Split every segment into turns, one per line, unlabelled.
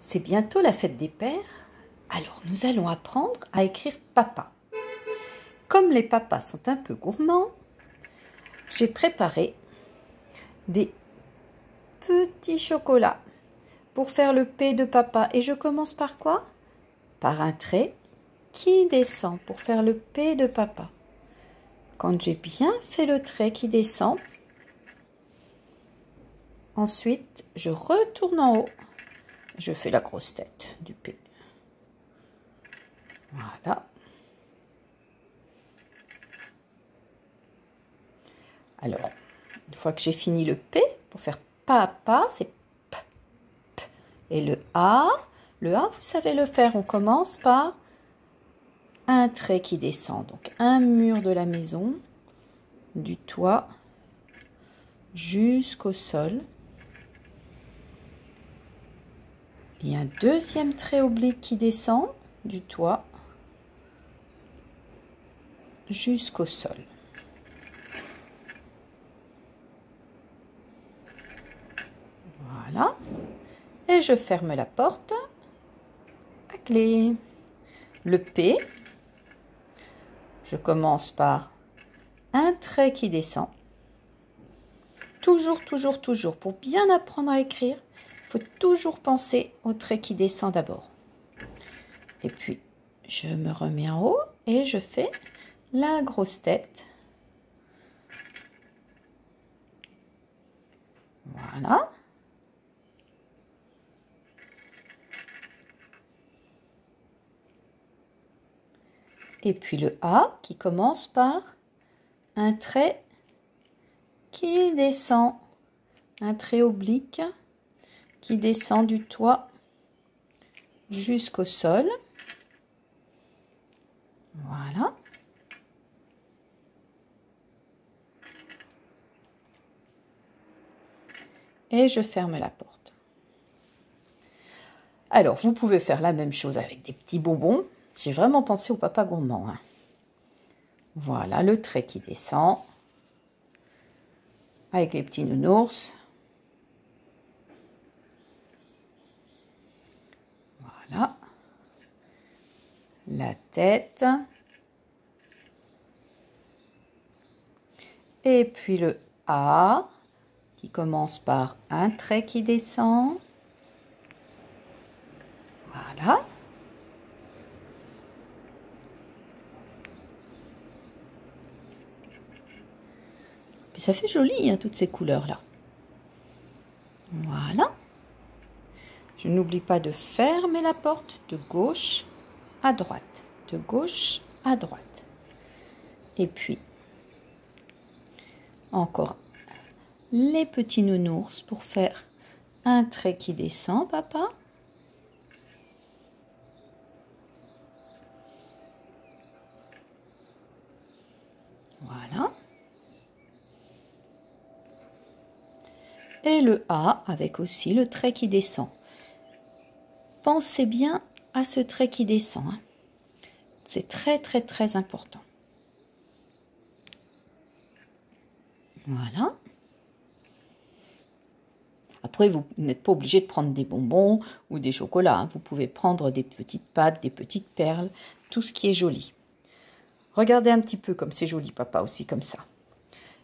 C'est bientôt la fête des pères, alors nous allons apprendre à écrire papa. Comme les papas sont un peu gourmands, j'ai préparé des petits chocolats pour faire le P de papa. Et je commence par quoi? Par un trait qui descend pour faire le P de papa. Quand j'ai bien fait le trait qui descend, ensuite je retourne en haut. Je fais la grosse tête du P. Voilà. Alors, une fois que j'ai fini le P, pour faire papa, c'est P, P. Et le A, vous savez le faire. On commence par un trait qui descend. Donc, un mur de la maison, du toit jusqu'au sol. Et un deuxième trait oblique qui descend du toit jusqu'au sol. Voilà. Et je ferme la porte à clé. Le P, je commence par un trait qui descend. Toujours, toujours, toujours. Pour bien apprendre à écrire, il faut toujours penser au trait qui descend d'abord. Et puis, je me remets en haut et je fais la grosse tête. Voilà. Et puis le A qui commence par un trait qui descend, un trait oblique qui descend du toit jusqu'au sol. Voilà. Et je ferme la porte. Alors, vous pouvez faire la même chose avec des petits bonbons. J'ai vraiment pensé au papa gourmand. Hein. Voilà, le trait qui descend. Avec les petits nounours. Voilà. La tête. Et puis le A qui commence par un trait qui descend. Voilà. Puis ça fait joli, hein, toutes ces couleurs-là. Voilà. Je n'oublie pas de fermer la porte de gauche à droite. De gauche à droite. Et puis, encore les petits nounours pour faire un trait qui descend, papa. Voilà. Et le A avec aussi le trait qui descend. Pensez bien à ce trait qui descend. Hein. C'est très, très, très important. Voilà. Après, vous n'êtes pas obligé de prendre des bonbons ou des chocolats. Hein. Vous pouvez prendre des petites pâtes, des petites perles, tout ce qui est joli. Regardez un petit peu comme c'est joli, papa, aussi comme ça.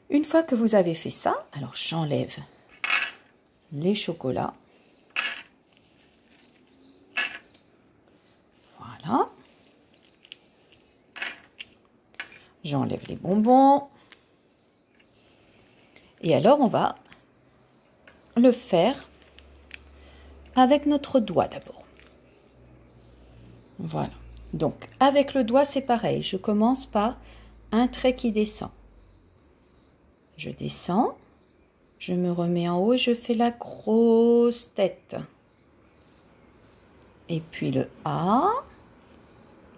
Une fois que vous avez fait ça, alors j'enlève les chocolats. Voilà. J'enlève les bonbons. Et alors, on va le faire avec notre doigt d'abord. Voilà. Donc, avec le doigt, c'est pareil. Je commence par un trait qui descend. Je descends. Je me remets en haut et je fais la grosse tête. Et puis le A.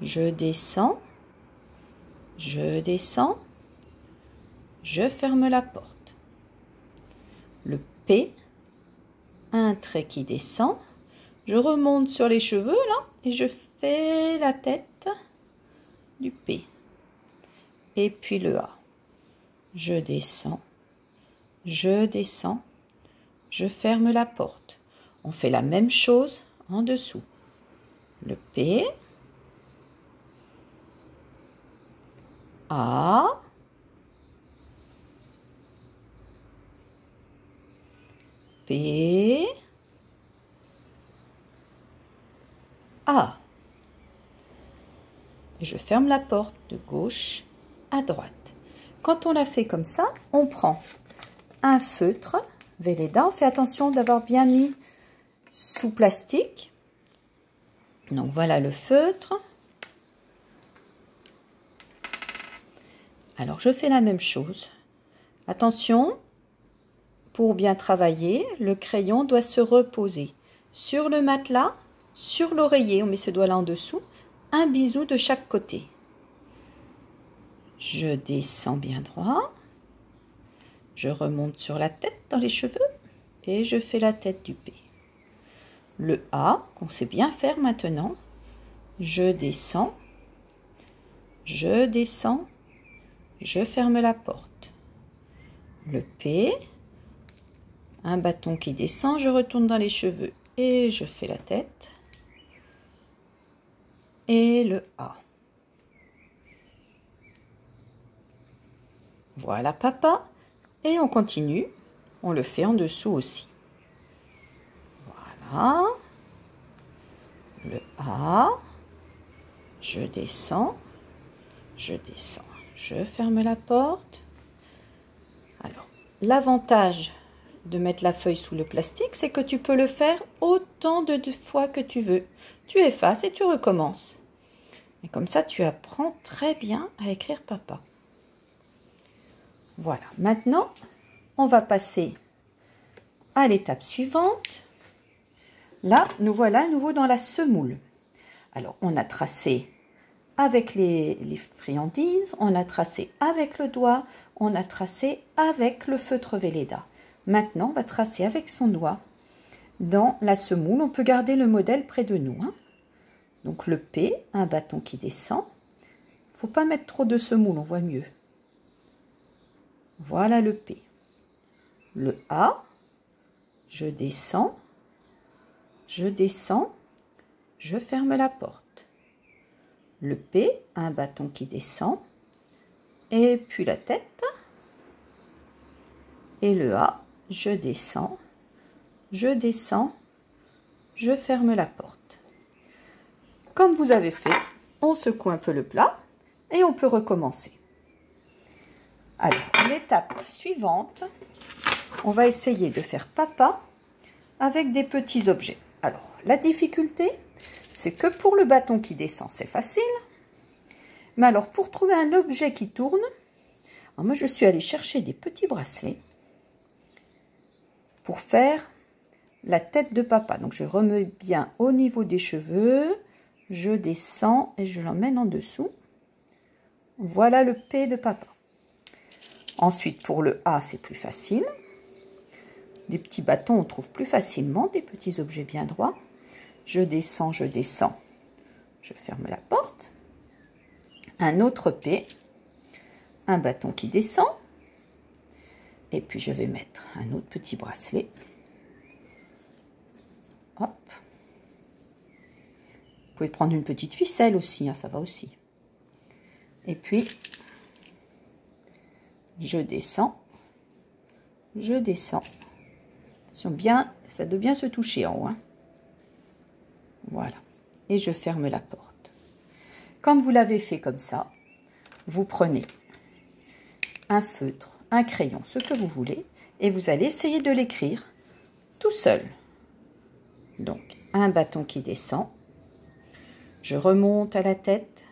Je descends. Je descends. Je ferme la porte. Le P. Un trait qui descend. Je remonte sur les cheveux là et je fais la tête du P. Et puis le A. Je descends. Je descends. Je ferme la porte. On fait la même chose en dessous. Le P, A, P, A. Et je ferme la porte de gauche à droite. Quand on l'a fait comme ça, on prend un feutre Velleda. On fait attention d'avoir bien mis sous plastique. Donc voilà le feutre. Alors je fais la même chose. Attention, pour bien travailler, le crayon doit se reposer sur le matelas, sur l'oreiller. On met ce doigt-là en dessous. Un bisou de chaque côté. Je descends bien droit. Je remonte sur la tête dans les cheveux et je fais la tête du P. Le A, qu'on sait bien faire maintenant. Je descends, je descends, je ferme la porte. Le P, un bâton qui descend, je retourne dans les cheveux et je fais la tête. Et le A. Voilà papa. Et on continue. On le fait en dessous aussi. Voilà. Le A. Je descends. Je descends. Je ferme la porte. Alors, l'avantage de mettre la feuille sous le plastique, c'est que tu peux le faire autant de fois que tu veux. Tu effaces et tu recommences. Et comme ça, tu apprends très bien à écrire papa. Voilà. Maintenant, on va passer à l'étape suivante. Là, nous voilà à nouveau dans la semoule. Alors, on a tracé avec les friandises, on a tracé avec le doigt, on a tracé avec le feutre Velleda. Maintenant, on va tracer avec son doigt dans la semoule. On peut garder le modèle près de nous, hein. Donc le P, un bâton qui descend. Il ne faut pas mettre trop de semoule, on voit mieux. Voilà le P. Le A, je descends, je ferme la porte. Le P, un bâton qui descend, et puis la tête. Et le A, je descends, je ferme la porte. Comme vous avez fait, on secoue un peu le plat et on peut recommencer. Alors, l'étape suivante, on va essayer de faire papa avec des petits objets. Alors, la difficulté, c'est que pour le bâton qui descend, c'est facile. Mais alors, pour trouver un objet qui tourne, moi, je suis allée chercher des petits bracelets pour faire la tête de papa. Donc, je remets bien au niveau des cheveux. Je descends et je l'emmène en dessous. Voilà le P de papa. Ensuite, pour le A, c'est plus facile. Des petits bâtons, on trouve plus facilement, des petits objets bien droits. Je descends, je ferme la porte. Un autre P, un bâton qui descend. Et puis, je vais mettre un autre petit bracelet. Hop. Vous pouvez prendre une petite ficelle aussi, hein, ça va aussi. Et puis, je descends. Attention bien, ça doit bien se toucher en haut, hein. Voilà. Et je ferme la porte. Quand vous l'avez fait comme ça, vous prenez un feutre, un crayon, ce que vous voulez, et vous allez essayer de l'écrire tout seul. Donc, un bâton qui descend. Je remonte à la tête,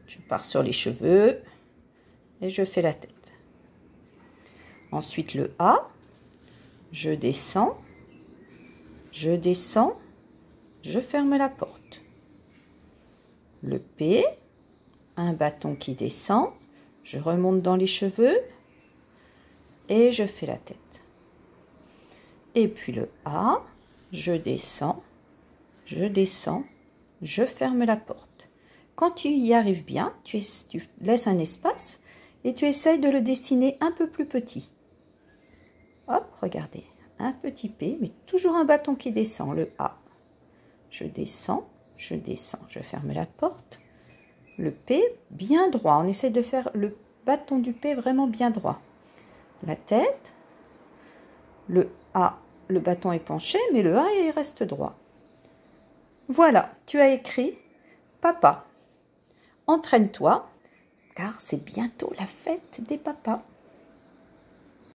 je pars sur les cheveux et je fais la tête. Ensuite le A, je descends, je ferme la porte. Le P, un bâton qui descend, je remonte dans les cheveux et je fais la tête. Et puis le A, je descends, je ferme la porte. Quand tu y arrives bien, tu laisses un espace et tu essayes de le dessiner un peu plus petit. Hop, regardez, un petit P, mais toujours un bâton qui descend, le A. je descends, je descends, je ferme la porte. Le P bien droit, on essaie de faire le bâton du P vraiment bien droit. La tête, le A, le bâton est penché, mais le A il reste droit. Voilà, tu as écrit papa. Entraîne-toi, car c'est bientôt la fête des papas.